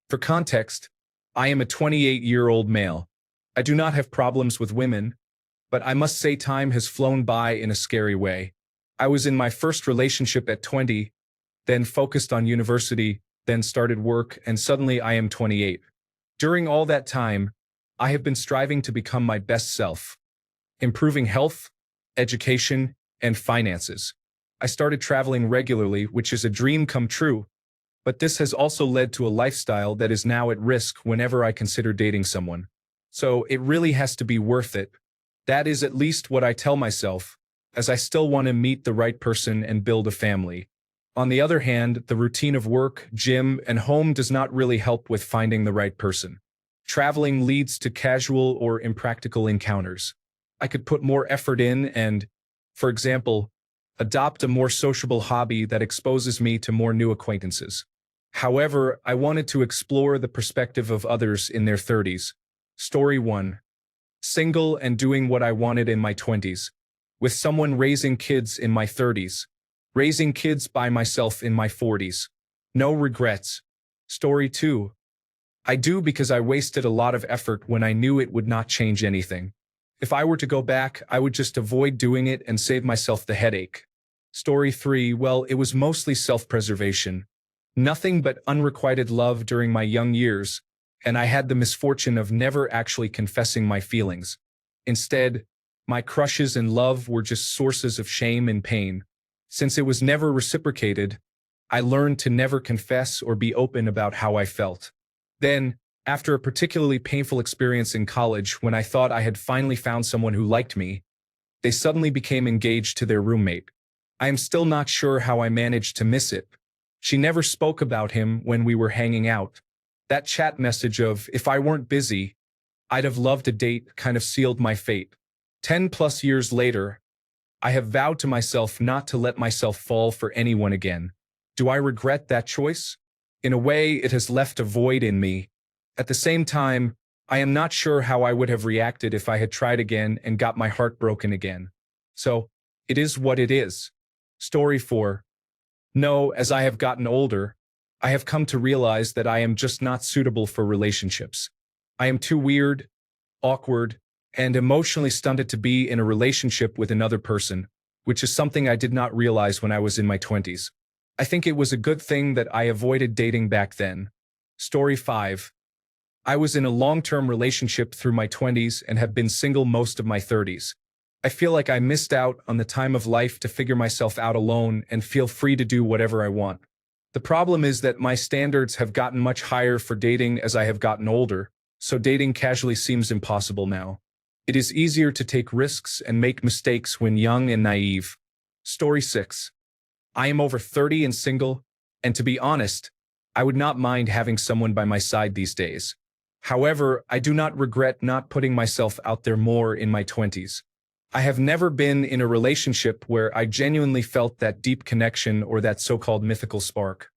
For context, I am a 28-year-old male. I do not have problems with women, but I must say time has flown by in a scary way. I was in my first relationship at 20, then focused on university, then started work, and suddenly I am 28. During all that time, I have been striving to become my best self, improving health, education, and finances. I started traveling regularly, which is a dream come true, but this has also led to a lifestyle that is now at risk whenever I consider dating someone. So it really has to be worth it. That is at least what I tell myself, as I still want to meet the right person and build a family. On the other hand, the routine of work, gym, and home does not really help with finding the right person. Traveling leads to casual or impractical encounters. I could put more effort in and, for example, adopt a more sociable hobby that exposes me to more new acquaintances. However, I wanted to explore the perspective of others in their 30s. Story 1. Single and doing what I wanted in my 20s. With someone raising kids in my 30s. Raising kids by myself in my 40s. No regrets. Story 2. I do because I wasted a lot of effort when I knew it would not change anything. If I were to go back, I would just avoid doing it and save myself the headache. Story 3. Well, it was mostly self-preservation. Nothing but unrequited love during my young years, and I had the misfortune of never actually confessing my feelings. Instead, my crushes and love were just sources of shame and pain. Since it was never reciprocated, I learned to never confess or be open about how I felt. Then, after a particularly painful experience in college when I thought I had finally found someone who liked me, they suddenly became engaged to their roommate. I am still not sure how I managed to miss it. She never spoke about him when we were hanging out. That chat message of, if I weren't busy, I'd have loved a date kind of sealed my fate. 10+ years later, I have vowed to myself not to let myself fall for anyone again. Do I regret that choice? In a way, it has left a void in me. At the same time, I am not sure how I would have reacted if I had tried again and got my heart broken again. So, it is what it is. Story 4. No, as I have gotten older, I have come to realize that I am just not suitable for relationships. I am too weird, awkward, and emotionally stunted to be in a relationship with another person, which is something I did not realize when I was in my 20s. I think it was a good thing that I avoided dating back then. Story 5. I was in a long-term relationship through my 20s and have been single most of my 30s. I feel like I missed out on the time of life to figure myself out alone and feel free to do whatever I want. The problem is that my standards have gotten much higher for dating as I have gotten older, so dating casually seems impossible now. It is easier to take risks and make mistakes when young and naive. Story 6. I am over 30 and single, and to be honest, I would not mind having someone by my side these days. However, I do not regret not putting myself out there more in my 20s. I have never been in a relationship where I genuinely felt that deep connection or that so-called mythical spark.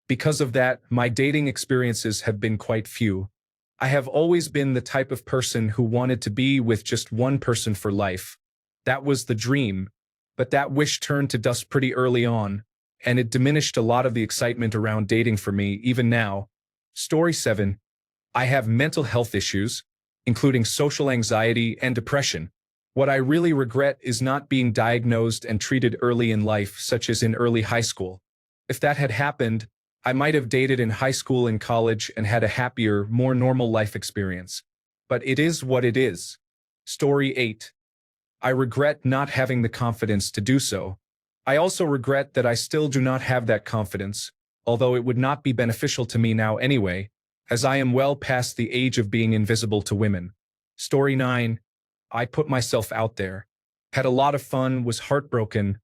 Because of that, my dating experiences have been quite few. I have always been the type of person who wanted to be with just one person for life. That was the dream, but that wish turned to dust pretty early on, and it diminished a lot of the excitement around dating for me even now. Story 7. I have mental health issues, including social anxiety and depression. What I really regret is not being diagnosed and treated early in life, such as in early high school. If that had happened, I might have dated in high school and college and had a happier, more normal life experience. But it is what it is. Story 8. I regret not having the confidence to do so. I also regret that I still do not have that confidence, although it would not be beneficial to me now anyway, as I am well past the age of being invisible to women. Story 9. I put myself out there. Had a lot of fun, was heartbroken,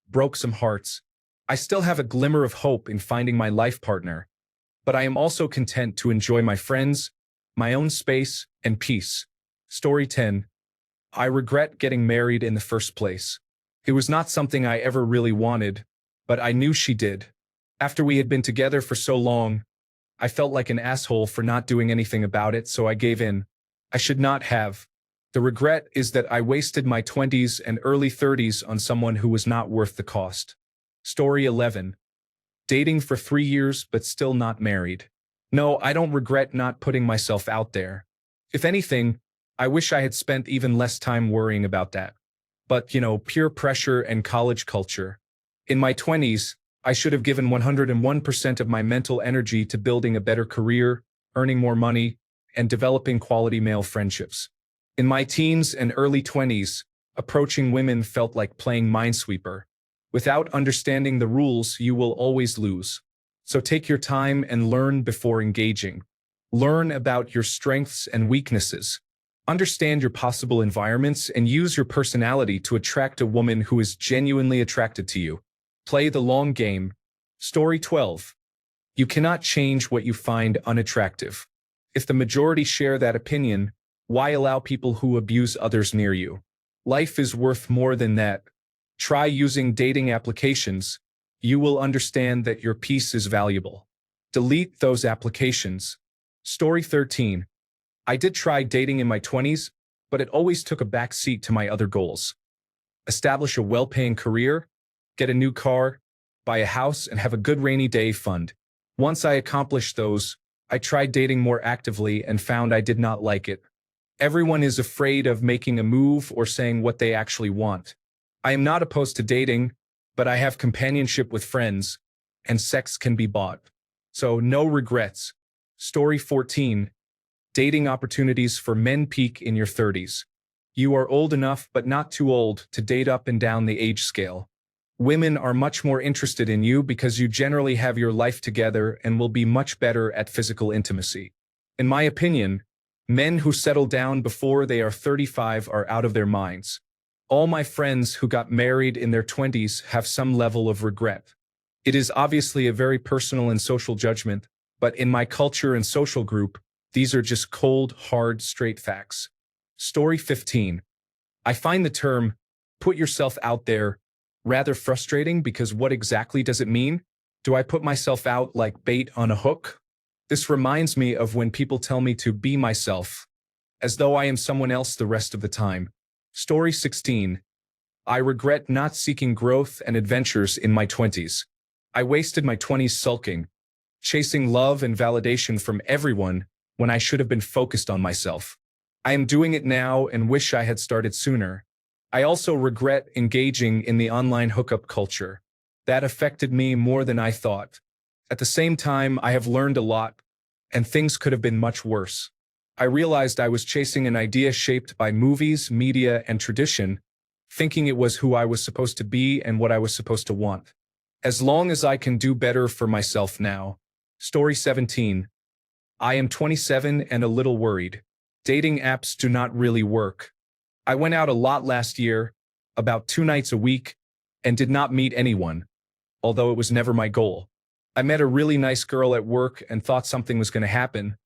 broke some hearts. I still have a glimmer of hope in finding my life partner, but I am also content to enjoy my friends, my own space, and peace. Story 10. I regret getting married in the first place. It was not something I ever really wanted, but I knew she did. After we had been together for so long, I felt like an asshole for not doing anything about it, so I gave in. I should not have. The regret is that I wasted my 20s and early 30s on someone who was not worth the cost. Story 11. Dating for 3 years but still not married. No, I don't regret not putting myself out there. If anything, I wish I had spent even less time worrying about that. But, peer pressure and college culture. In my 20s, I should have given 101% of my mental energy to building a better career, earning more money, and developing quality male friendships. In my teens and early 20s, approaching women felt like playing Minesweeper. Without understanding the rules, you will always lose. So take your time and learn before engaging. Learn about your strengths and weaknesses. Understand your possible environments and use your personality to attract a woman who is genuinely attracted to you. Play the long game. Story 12. You cannot change what you find unattractive. If the majority share that opinion, why allow people who abuse others near you? Life is worth more than that. Try using dating applications. You will understand that your peace is valuable. Delete those applications. Story 13. I did try dating in my 20s, but it always took a back seat to my other goals. Establish a well-paying career, get a new car, buy a house, and have a good rainy day fund. Once I accomplished those, I tried dating more actively and found I did not like it. Everyone is afraid of making a move or saying what they actually want. I am not opposed to dating, but I have companionship with friends, and sex can be bought. So no regrets. Story 14. Dating opportunities for men peak in your 30s. You are old enough but not too old to date up and down the age scale. Women are much more interested in you because you generally have your life together and will be much better at physical intimacy. In my opinion, men who settle down before they are 35 are out of their minds. All my friends who got married in their 20s have some level of regret. It is obviously a very personal and social judgment, but in my culture and social group, these are just cold, hard, straight facts. Story 15. I find the term, put yourself out there, rather frustrating because what exactly does it mean? Do I put myself out like bait on a hook? This reminds me of when people tell me to be myself, as though I am someone else the rest of the time. Story 16. I regret not seeking growth and adventures in my 20s. I wasted my 20s sulking, chasing love and validation from everyone when I should have been focused on myself. I am doing it now and wish I had started sooner. I also regret engaging in the online hookup culture. That affected me more than I thought. At the same time, I have learned a lot, and things could have been much worse. I realized I was chasing an idea shaped by movies, media, and tradition, thinking it was who I was supposed to be and what I was supposed to want. As long as I can do better for myself now. Story 17. I am 27 and a little worried. Dating apps do not really work. I went out a lot last year, about 2 nights a week, and did not meet anyone, although it was never my goal. I met a really nice girl at work and thought something was going to happen,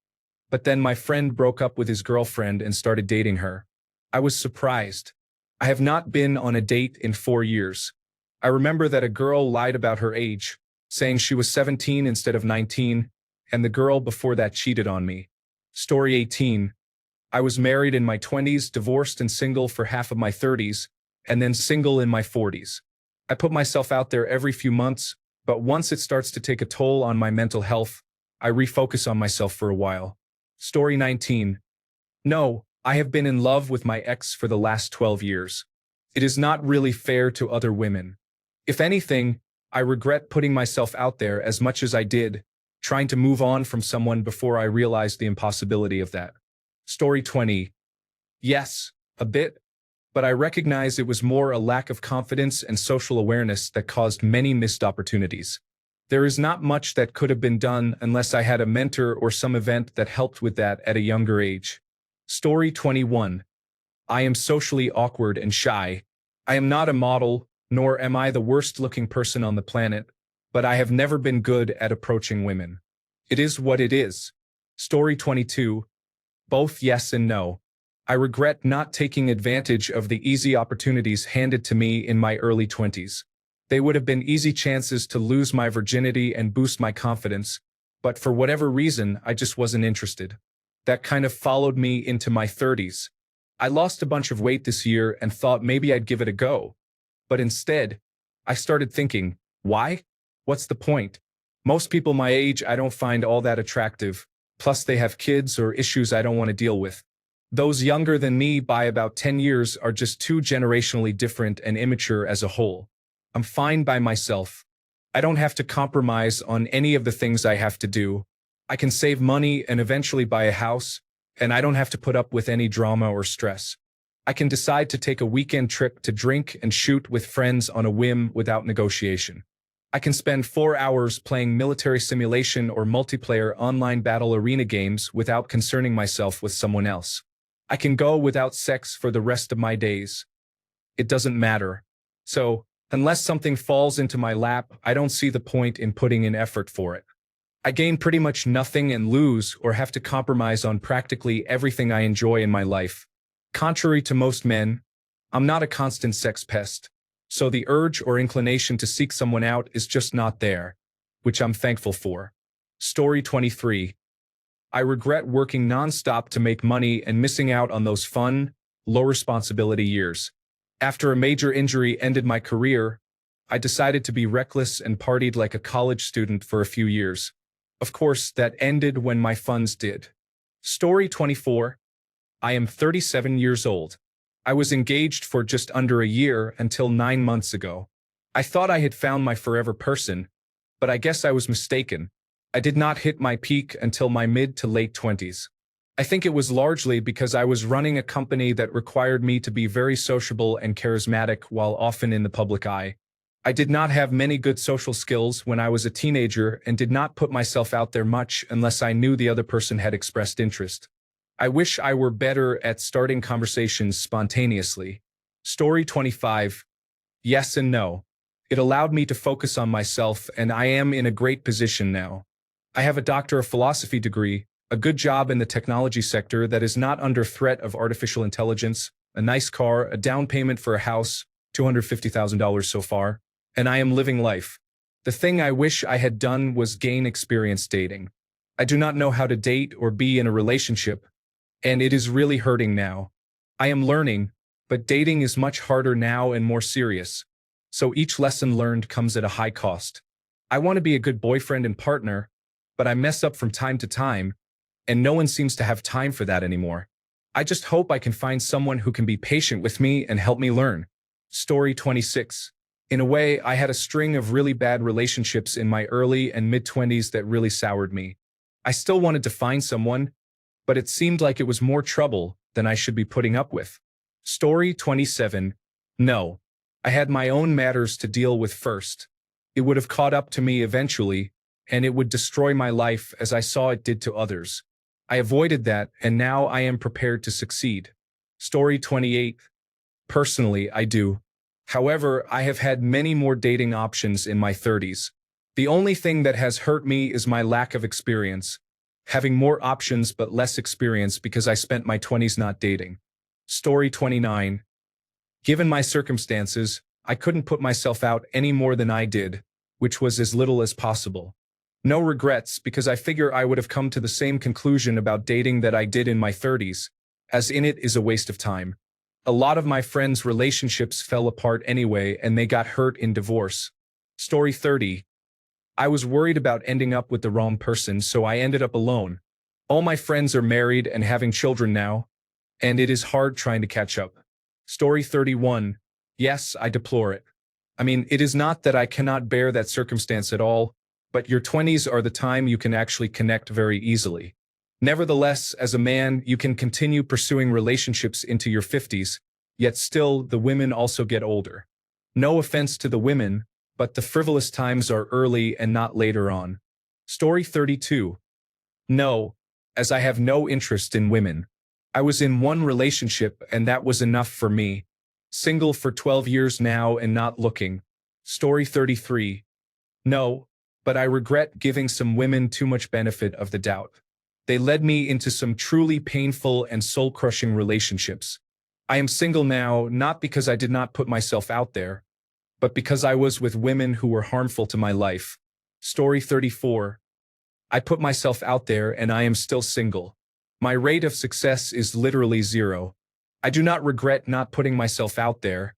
but then my friend broke up with his girlfriend and started dating her. I was surprised. I have not been on a date in 4 years. I remember that a girl lied about her age, saying she was 17 instead of 19, and the girl before that cheated on me. Story 18. I was married in my 20s, divorced and single for half of my 30s, and then single in my 40s. I put myself out there every few months, but once it starts to take a toll on my mental health, I refocus on myself for a while. Story 19. No, I have been in love with my ex for the last 12 years. It is not really fair to other women. If anything, I regret putting myself out there as much as I did, trying to move on from someone before I realized the impossibility of that. Story 20. Yes, a bit, but I recognize it was more a lack of confidence and social awareness that caused many missed opportunities. There is not much that could have been done unless I had a mentor or some event that helped with that at a younger age. Story 21. I am socially awkward and shy. I am not a model, nor am I the worst-looking person on the planet, but I have never been good at approaching women. It is what it is. Story 22. Both yes and no. I regret not taking advantage of the easy opportunities handed to me in my early 20s. They would have been easy chances to lose my virginity and boost my confidence, but for whatever reason, I just wasn't interested. That kind of followed me into my 30s. I lost a bunch of weight this year and thought maybe I'd give it a go. But instead, I started thinking, why? What's the point? Most people my age I don't find all that attractive, plus they have kids or issues I don't want to deal with. Those younger than me by about 10 years are just too generationally different and immature as a whole. I'm fine by myself. I don't have to compromise on any of the things I have to do. I can save money and eventually buy a house, and I don't have to put up with any drama or stress. I can decide to take a weekend trip to drink and shoot with friends on a whim without negotiation. I can spend 4 hours playing military simulation or multiplayer online battle arena games without concerning myself with someone else. I can go without sex for the rest of my days. It doesn't matter. So, unless something falls into my lap, I don't see the point in putting in effort for it. I gain pretty much nothing and lose or have to compromise on practically everything I enjoy in my life. Contrary to most men, I'm not a constant sex pest, so the urge or inclination to seek someone out is just not there, which I'm thankful for. Story 23. I regret working nonstop to make money and missing out on those fun, low-responsibility years. After a major injury ended my career, I decided to be reckless and partied like a college student for a few years. Of course, that ended when my funds did. Story 24. I am 37 years old. I was engaged for just under a year until 9 months ago. I thought I had found my forever person, but I guess I was mistaken. I did not hit my peak until my mid to late 20s. I think it was largely because I was running a company that required me to be very sociable and charismatic while often in the public eye. I did not have many good social skills when I was a teenager and did not put myself out there much unless I knew the other person had expressed interest. I wish I were better at starting conversations spontaneously. Story 25. Yes and no. It allowed me to focus on myself, and I am in a great position now. I have a Doctor of Philosophy degree, a good job in the technology sector that is not under threat of artificial intelligence, a nice car, a down payment for a house, $250,000 so far, and I am living life. The thing I wish I had done was gain experience dating. I do not know how to date or be in a relationship, and it is really hurting now. I am learning, but dating is much harder now and more serious, so each lesson learned comes at a high cost. I want to be a good boyfriend and partner, but I mess up from time to time, and no one seems to have time for that anymore. I just hope I can find someone who can be patient with me and help me learn. Story 26. In a way, I had a string of really bad relationships in my early and mid-20s that really soured me. I still wanted to find someone, but it seemed like it was more trouble than I should be putting up with. Story 27. No. I had my own matters to deal with first. It would have caught up to me eventually, and it would destroy my life as I saw it did to others. I avoided that, and now I am prepared to succeed. Story 28. Personally, I do. However, I have had many more dating options in my 30s. The only thing that has hurt me is my lack of experience, having more options but less experience because I spent my 20s not dating. Story 29. Given my circumstances, I couldn't put myself out any more than I did, which was as little as possible. No regrets, because I figure I would have come to the same conclusion about dating that I did in my 30s, as in it is a waste of time. A lot of my friends' relationships fell apart anyway, and they got hurt in divorce. Story 30. I was worried about ending up with the wrong person, so I ended up alone. All my friends are married and having children now, and it is hard trying to catch up. Story 31. Yes, I deplore it. I mean, it is not that I cannot bear that circumstance at all, but your 20s are the time you can actually connect very easily. Nevertheless, as a man, you can continue pursuing relationships into your 50s, yet still, the women also get older. No offense to the women, but the frivolous times are early and not later on. Story 32. No, as I have no interest in women. I was in one relationship and that was enough for me. Single for 12 years now and not looking. Story 33. No, but I regret giving some women too much benefit of the doubt. They led me into some truly painful and soul-crushing relationships. I am single now, not because I did not put myself out there, but because I was with women who were harmful to my life. Story 34. I put myself out there and I am still single. My rate of success is literally 0. I do not regret not putting myself out there.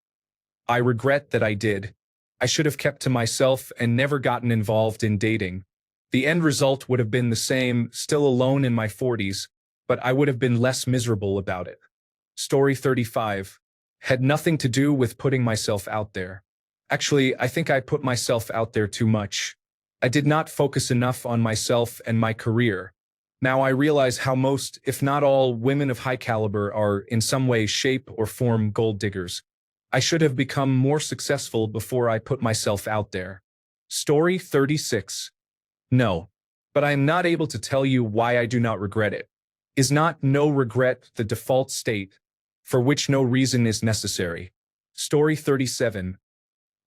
I regret that I did. I should have kept to myself and never gotten involved in dating. The end result would have been the same, still alone in my 40s, but I would have been less miserable about it. Story 35. Had nothing to do with putting myself out there. Actually, I think I put myself out there too much. I did not focus enough on myself and my career. Now I realize how most, if not all, women of high caliber are, in some way, shape or form gold diggers. I should have become more successful before I put myself out there. Story 36. No. But I am not able to tell you why I do not regret it. Is not no regret the default state, for which no reason is necessary? Story 37.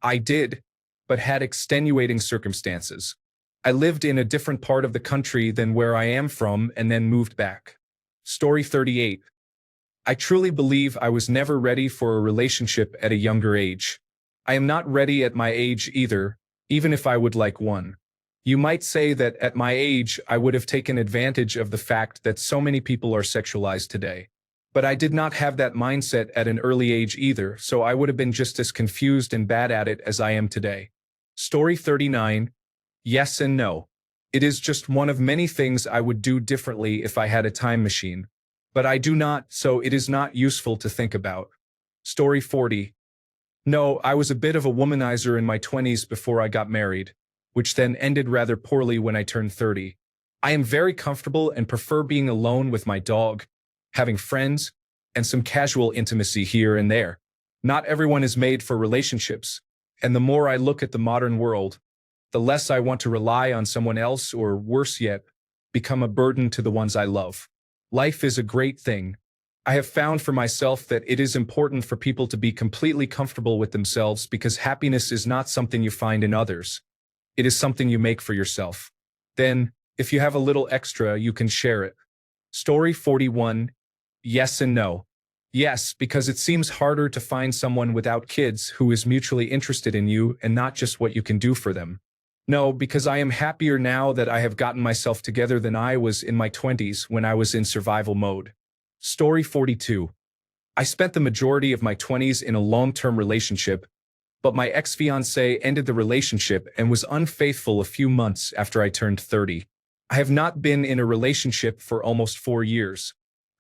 I did, but had extenuating circumstances. I lived in a different part of the country than where I am from and then moved back. Story 38. I truly believe I was never ready for a relationship at a younger age. I am not ready at my age either, even if I would like one. You might say that at my age I would have taken advantage of the fact that so many people are sexualized today. But I did not have that mindset at an early age either, so I would have been just as confused and bad at it as I am today. Story 39. Yes and no. It is just one of many things I would do differently if I had a time machine. But I do not, so it is not useful to think about. Story 40. No, I was a bit of a womanizer in my 20s before I got married, which then ended rather poorly when I turned 30. I am very comfortable and prefer being alone with my dog, having friends, and some casual intimacy here and there. Not everyone is made for relationships, and the more I look at the modern world, the less I want to rely on someone else or, worse yet, become a burden to the ones I love. Life is a great thing. I have found for myself that it is important for people to be completely comfortable with themselves because happiness is not something you find in others. It is something you make for yourself. Then, if you have a little extra, you can share it. Story 41. Yes and no. Yes, because it seems harder to find someone without kids who is mutually interested in you and not just what you can do for them. No, because I am happier now that I have gotten myself together than I was in my 20s when I was in survival mode. Story 42. I spent the majority of my 20s in a long-term relationship, but my ex-fiancée ended the relationship and was unfaithful a few months after I turned 30. I have not been in a relationship for almost 4 years.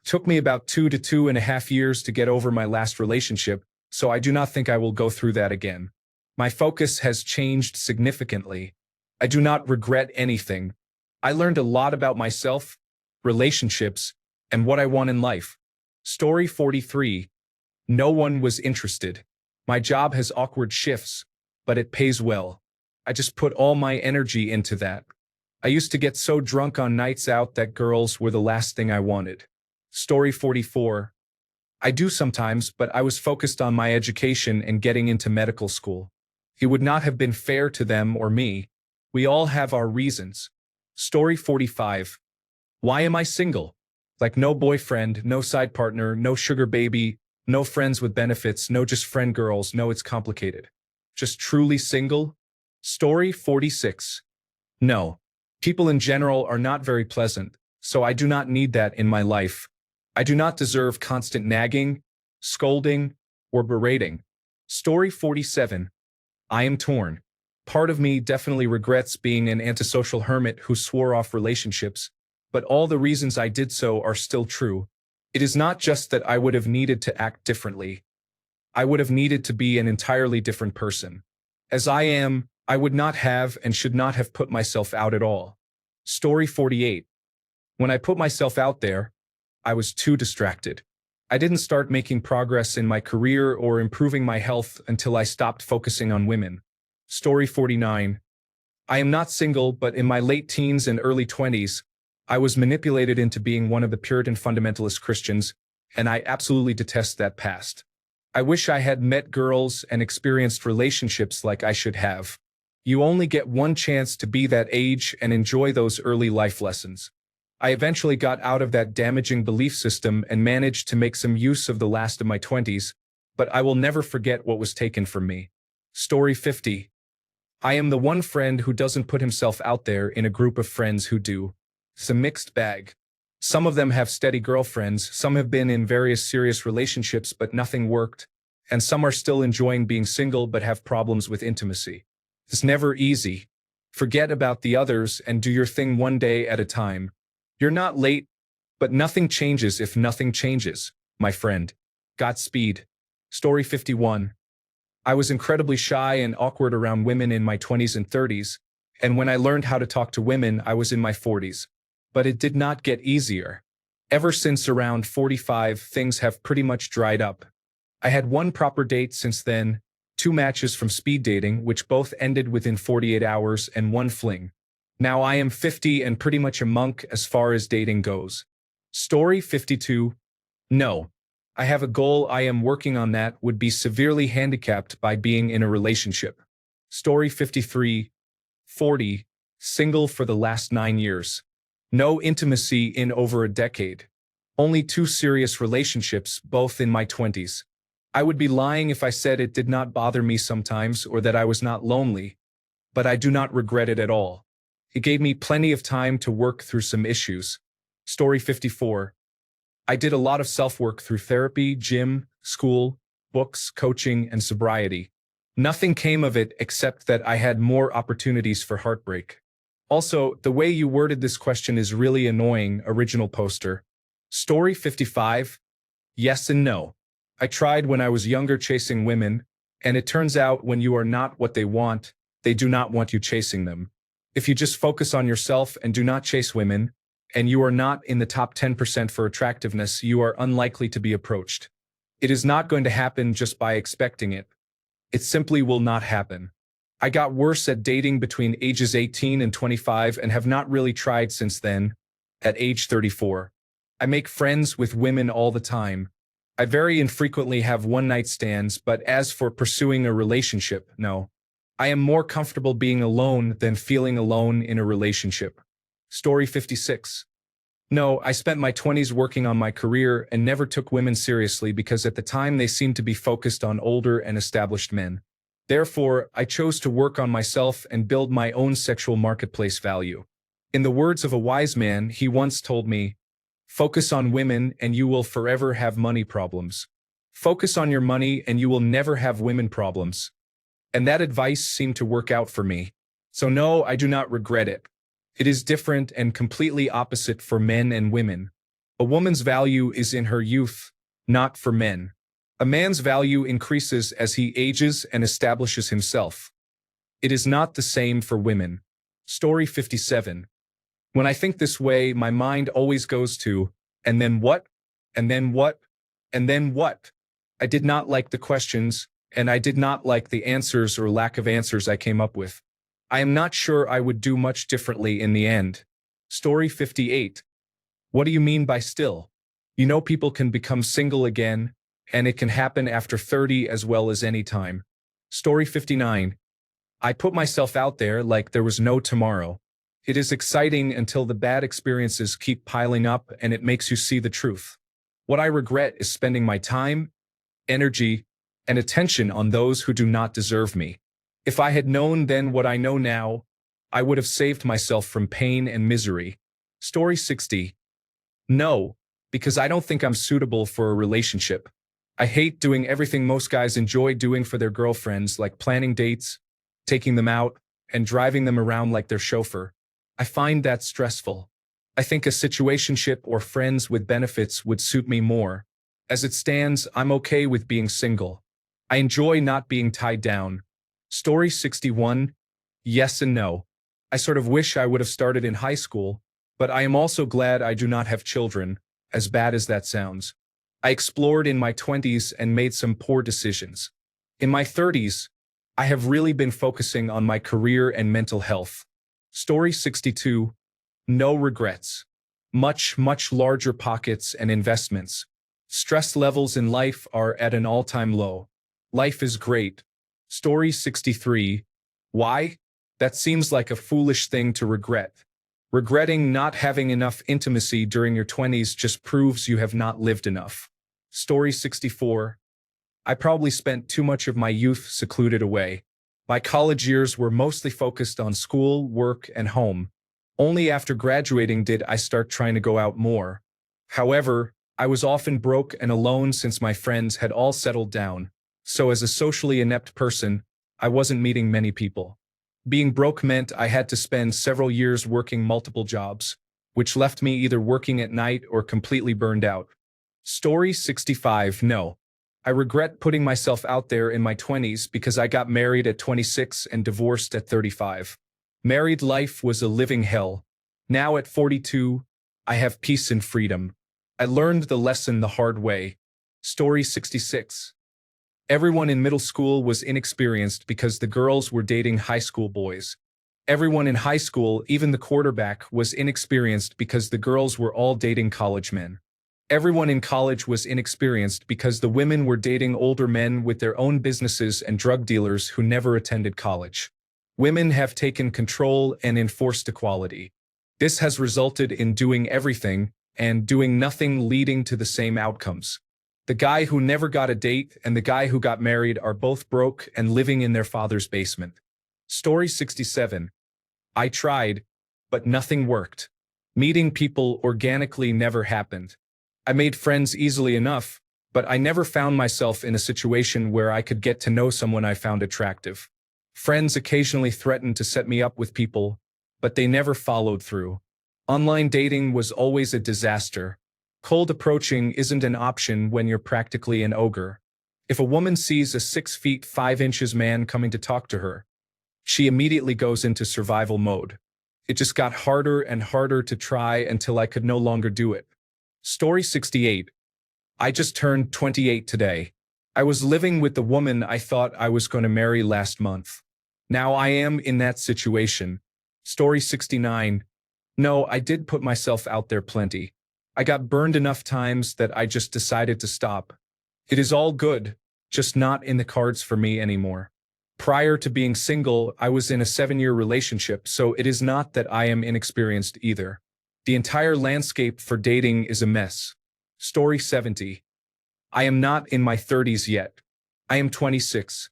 It took me about 2 to 2.5 years to get over my last relationship, so I do not think I will go through that again. My focus has changed significantly. I do not regret anything. I learned a lot about myself, relationships, and what I want in life. Story 43. No one was interested. My job has awkward shifts, but it pays well. I just put all my energy into that. I used to get so drunk on nights out that girls were the last thing I wanted. Story 44. I do sometimes, but I was focused on my education and getting into medical school. It would not have been fair to them or me. We all have our reasons. Story 45. Why am I single? Like no boyfriend, no side partner, no sugar baby, no friends with benefits, no just friend girls, no it's complicated. Just truly single? Story 46. No. People in general are not very pleasant, so I do not need that in my life. I do not deserve constant nagging, scolding, or berating. Story 47. I am torn. Part of me definitely regrets being an antisocial hermit who swore off relationships, but all the reasons I did so are still true. It is not just that I would have needed to act differently. I would have needed to be an entirely different person. As I am, I would not have and should not have put myself out at all. Story 48. When I put myself out there, I was too distracted. I didn't start making progress in my career or improving my health until I stopped focusing on women. Story 49. I am not single, but in my late teens and early 20s, I was manipulated into being one of the Puritan fundamentalist Christians, and I absolutely detest that past. I wish I had met girls and experienced relationships like I should have. You only get one chance to be that age and enjoy those early life lessons. I eventually got out of that damaging belief system and managed to make some use of the last of my 20s, but I will never forget what was taken from me. Story 50. I am the one friend who doesn't put himself out there in a group of friends who do. It's a mixed bag. Some of them have steady girlfriends, some have been in various serious relationships but nothing worked, and some are still enjoying being single but have problems with intimacy. It's never easy. Forget about the others and do your thing one day at a time. You're not late, but nothing changes if nothing changes, my friend. Godspeed. Story 51. I was incredibly shy and awkward around women in my 20s and 30s, and when I learned how to talk to women, I was in my 40s. But it did not get easier. Ever since around 45, things have pretty much dried up. I had one proper date since then, 2 matches from speed dating, which both ended within 48 hours, and 1 fling. Now I am 50 and pretty much a monk as far as dating goes. Story 52. No. I have a goal I am working on that would be severely handicapped by being in a relationship. Story 53. 40. Single for the last 9 years. No intimacy in over a decade. Only 2 serious relationships, both in my 20s. I would be lying if I said it did not bother me sometimes or that I was not lonely, but I do not regret it at all. It gave me plenty of time to work through some issues. Story 54. I did a lot of self-work through therapy, gym, school, books, coaching, and sobriety. Nothing came of it except that I had more opportunities for heartbreak. Also, the way you worded this question is really annoying, original poster. Story 55. Yes and no. I tried when I was younger chasing women, and it turns out when you are not what they want, they do not want you chasing them. If you just focus on yourself and do not chase women, and you are not in the top 10% for attractiveness, you are unlikely to be approached. It is not going to happen just by expecting it. It simply will not happen. I got worse at dating between ages 18 and 25 and have not really tried since then, at age 34. I make friends with women all the time. I very infrequently have one-night stands, but as for pursuing a relationship, no. I am more comfortable being alone than feeling alone in a relationship. Story 56. No, I spent my 20s working on my career and never took women seriously because at the time they seemed to be focused on older and established men. Therefore, I chose to work on myself and build my own sexual marketplace value. In the words of a wise man, he once told me, "Focus on women and you will forever have money problems. Focus on your money and you will never have women problems." And that advice seemed to work out for me. So no, I do not regret it. It is different and completely opposite for men and women. A woman's value is in her youth, not for men. A man's value increases as he ages and establishes himself. It is not the same for women. Story 57. When I think this way, my mind always goes to, and then what? And then what? And then what? I did not like the questions, and I did not like the answers or lack of answers I came up with. I am not sure I would do much differently in the end. Story 58. What do you mean by still? You know, people can become single again, and it can happen after 30 as well as any time. Story 59. I put myself out there like there was no tomorrow. It is exciting until the bad experiences keep piling up and it makes you see the truth. What I regret is spending my time, energy, and attention on those who do not deserve me. If I had known then what I know now, I would have saved myself from pain and misery. Story 60. No, because I don't think I'm suitable for a relationship. I hate doing everything most guys enjoy doing for their girlfriends, like planning dates, taking them out, and driving them around like their chauffeur. I find that stressful. I think a situationship or friends with benefits would suit me more. As it stands, I'm okay with being single. I enjoy not being tied down. Story 61. Yes and no. I sort of wish I would have started in high school, but I am also glad I do not have children, as bad as that sounds. I explored in my 20s and made some poor decisions. In my 30s, I have really been focusing on my career and mental health. Story 62. No regrets. Much, much larger pockets and investments. Stress levels in life are at an all-time low. Life is great. Story 63. Why? That seems like a foolish thing to regret. Regretting not having enough intimacy during your 20s just proves you have not lived enough. Story 64. I probably spent too much of my youth secluded away. My college years were mostly focused on school, work, and home. Only after graduating did I start trying to go out more. However, I was often broke and alone since my friends had all settled down, so as a socially inept person, I wasn't meeting many people. Being broke meant I had to spend several years working multiple jobs, which left me either working at night or completely burned out. Story 65. No. I regret putting myself out there in my 20s because I got married at 26 and divorced at 35. Married life was a living hell. Now at 42, I have peace and freedom. I learned the lesson the hard way. Story 66. Everyone in middle school was inexperienced because the girls were dating high school boys. Everyone in high school, even the quarterback, was inexperienced because the girls were all dating college men. Everyone in college was inexperienced because the women were dating older men with their own businesses and drug dealers who never attended college. Women have taken control and enforced equality. This has resulted in doing everything and doing nothing, leading to the same outcomes. The guy who never got a date and the guy who got married are both broke and living in their father's basement. Story 67. I tried, but nothing worked. Meeting people organically never happened. I made friends easily enough, but I never found myself in a situation where I could get to know someone I found attractive. Friends occasionally threatened to set me up with people, but they never followed through. Online dating was always a disaster. Cold approaching isn't an option when you're practically an ogre. If a woman sees a 6 feet 5 inches man coming to talk to her, she immediately goes into survival mode. It just got harder and harder to try until I could no longer do it. Story 68. I just turned 28 today. I was living with the woman I thought I was going to marry last month. Now I am in that situation. Story 69. No, I did put myself out there plenty. I got burned enough times that I just decided to stop. It is all good, just not in the cards for me anymore. Prior to being single, I was in a 7-year relationship, so it is not that I am inexperienced either. The entire landscape for dating is a mess. Story 70. I am not in my 30s yet. I am 26.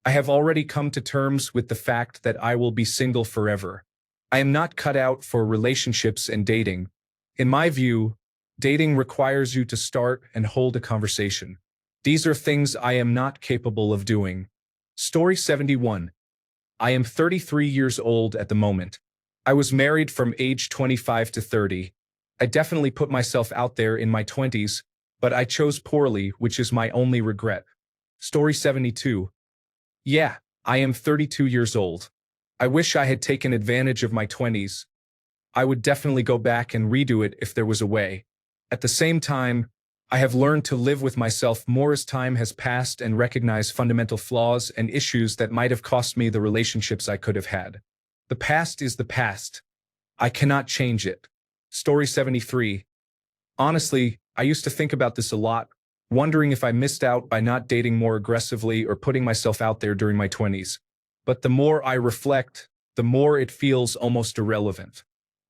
I have already come to terms with the fact that I will be single forever. I am not cut out for relationships and dating. In my view, dating requires you to start and hold a conversation. These are things I am not capable of doing. Story 71. I am 33 years old at the moment. I was married from age 25 to 30. I definitely put myself out there in my 20s, but I chose poorly, which is my only regret. Story 72. Yeah, I am 32 years old. I wish I had taken advantage of my 20s. I would definitely go back and redo it if there was a way. At the same time, I have learned to live with myself more as time has passed and recognize fundamental flaws and issues that might have cost me the relationships I could have had. The past is the past. I cannot change it. Story 73. Honestly, I used to think about this a lot, wondering if I missed out by not dating more aggressively or putting myself out there during my 20s. But the more I reflect, the more it feels almost irrelevant.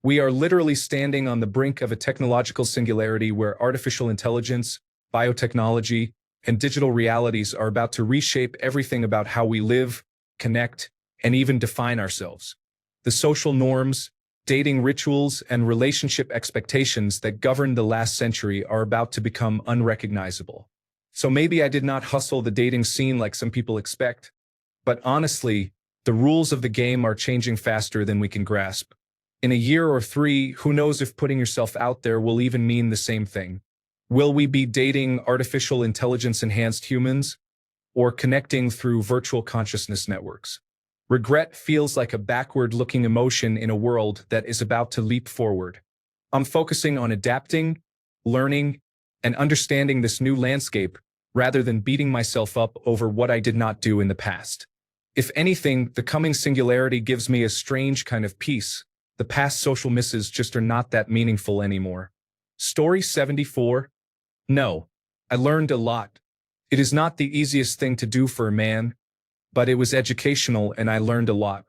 We are literally standing on the brink of a technological singularity where artificial intelligence, biotechnology, and digital realities are about to reshape everything about how we live, connect, and even define ourselves. The social norms, dating rituals, and relationship expectations that governed the last century are about to become unrecognizable. So maybe I did not hustle the dating scene like some people expect, but honestly, the rules of the game are changing faster than we can grasp. In a year or 3, who knows if putting yourself out there will even mean the same thing? Will we be dating artificial intelligence-enhanced humans or connecting through virtual consciousness networks? Regret feels like a backward-looking emotion in a world that is about to leap forward. I'm focusing on adapting, learning, and understanding this new landscape rather than beating myself up over what I did not do in the past. If anything, the coming singularity gives me a strange kind of peace. The past social misses just are not that meaningful anymore. Story 74. No, I learned a lot. It is not the easiest thing to do for a man, but it was educational and I learned a lot.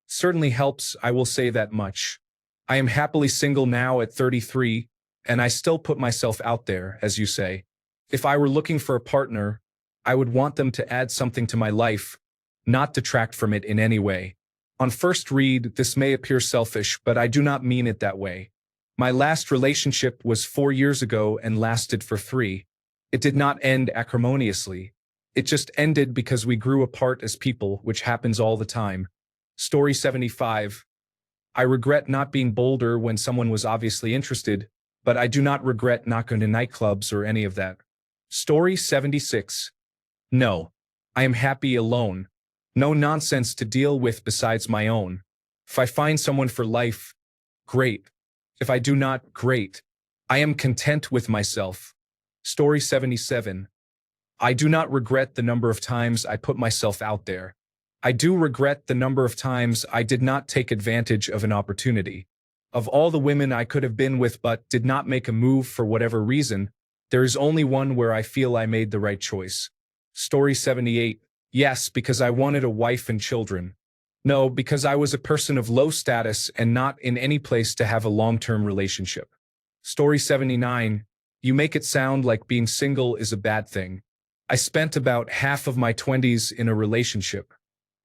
Certainly helps, I will say that much. I am happily single now at 33, and I still put myself out there, as you say. If I were looking for a partner, I would want them to add something to my life, not detract from it in any way. On first read, this may appear selfish, but I do not mean it that way. My last relationship was 4 years ago and lasted for 3. It did not end acrimoniously. It just ended because we grew apart as people, which happens all the time. Story 75. I regret not being bolder when someone was obviously interested, but I do not regret not going to nightclubs or any of that. Story 76. No. I am happy alone. No nonsense to deal with besides my own. If I find someone for life, great. If I do not, great. I am content with myself. Story 77. I do not regret the number of times I put myself out there. I do regret the number of times I did not take advantage of an opportunity. Of all the women I could have been with but did not make a move for whatever reason, there is only one where I feel I made the right choice. Story 78. Yes, because I wanted a wife and children. No, because I was a person of low status and not in any place to have a long-term relationship. Story 79. You make it sound like being single is a bad thing. I spent about half of my 20s in a relationship.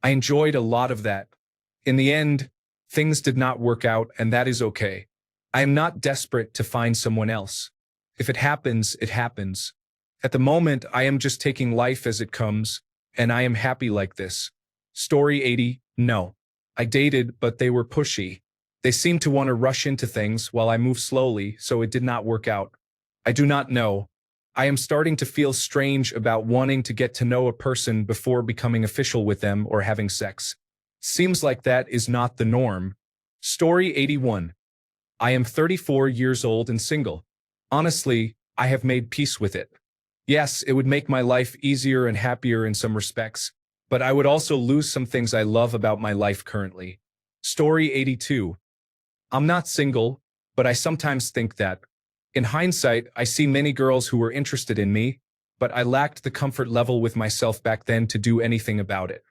I enjoyed a lot of that. In the end, things did not work out, and that is okay. I am not desperate to find someone else. If it happens, it happens. At the moment, I am just taking life as it comes, and I am happy like this. Story 80. No. I dated, but they were pushy. They seemed to want to rush into things while I moved slowly, so it did not work out. I do not know. I am starting to feel strange about wanting to get to know a person before becoming official with them or having sex. Seems like that is not the norm. Story 81. I am 34 years old and single. Honestly, I have made peace with it. Yes, it would make my life easier and happier in some respects, but I would also lose some things I love about my life currently. Story 82. I'm not single, but I sometimes think that. In hindsight, I see many girls who were interested in me, but I lacked the comfort level with myself back then to do anything about it.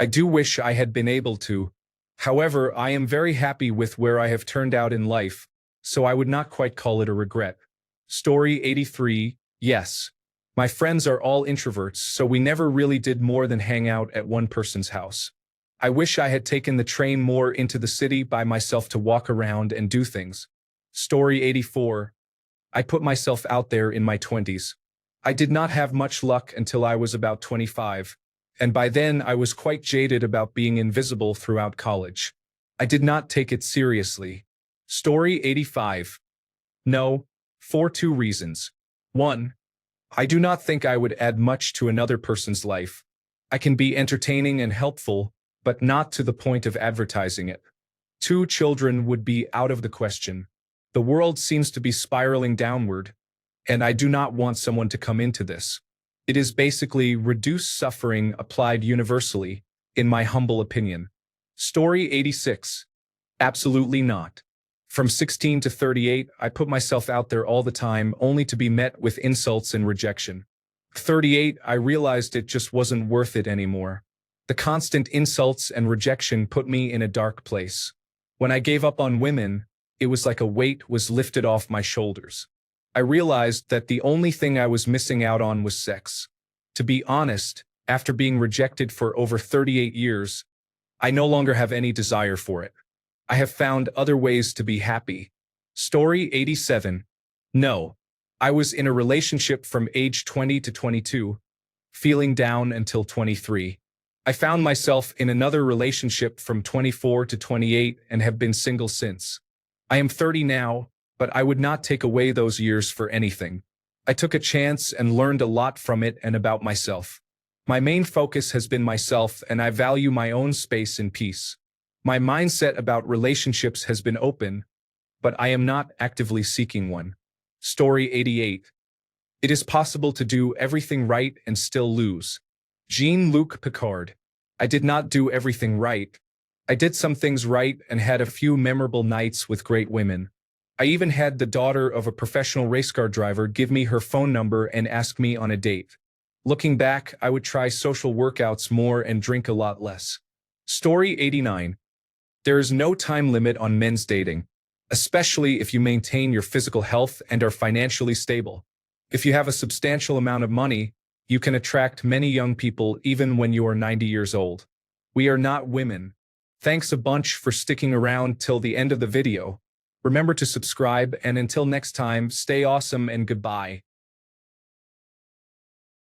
I do wish I had been able to. However, I am very happy with where I have turned out in life, so I would not quite call it a regret. Story 83. Yes. My friends are all introverts, so we never really did more than hang out at one person's house. I wish I had taken the train more into the city by myself to walk around and do things. Story 84. I put myself out there in my 20s. I did not have much luck until I was about 25, and by then I was quite jaded about being invisible throughout college. I did not take it seriously. Story 85. No, for two reasons. 1. I do not think I would add much to another person's life. I can be entertaining and helpful, but not to the point of advertising it. 2. Children would be out of the question. The world seems to be spiraling downward, and I do not want someone to come into this. It is basically reduced suffering applied universally, in my humble opinion. Story 86. Absolutely not. From 16 to 38, I put myself out there all the time only to be met with insults and rejection. 38, I realized it just wasn't worth it anymore. The constant insults and rejection put me in a dark place. When I gave up on women, it was like a weight was lifted off my shoulders. I realized that the only thing I was missing out on was sex. To be honest, after being rejected for over 38 years, I no longer have any desire for it. I have found other ways to be happy. Story 87. No. I was in a relationship from age 20 to 22, feeling down until 23. I found myself in another relationship from 24 to 28 and have been single since. I am 30 now, but I would not take away those years for anything. I took a chance and learned a lot from it and about myself. My main focus has been myself, and I value my own space and peace. My mindset about relationships has been open, but I am not actively seeking one. Story 88. It is possible to do everything right and still lose. Jean-Luc Picard. I did not do everything right. I did some things right and had a few memorable nights with great women. I even had the daughter of a professional race car driver give me her phone number and ask me on a date. Looking back, I would try social workouts more and drink a lot less. Story 89. There is no time limit on men's dating, especially if you maintain your physical health and are financially stable. If you have a substantial amount of money, you can attract many young people even when you are 90 years old. We are not women. Thanks a bunch for sticking around till the end of the video. Remember to subscribe, and until next time, stay awesome and goodbye.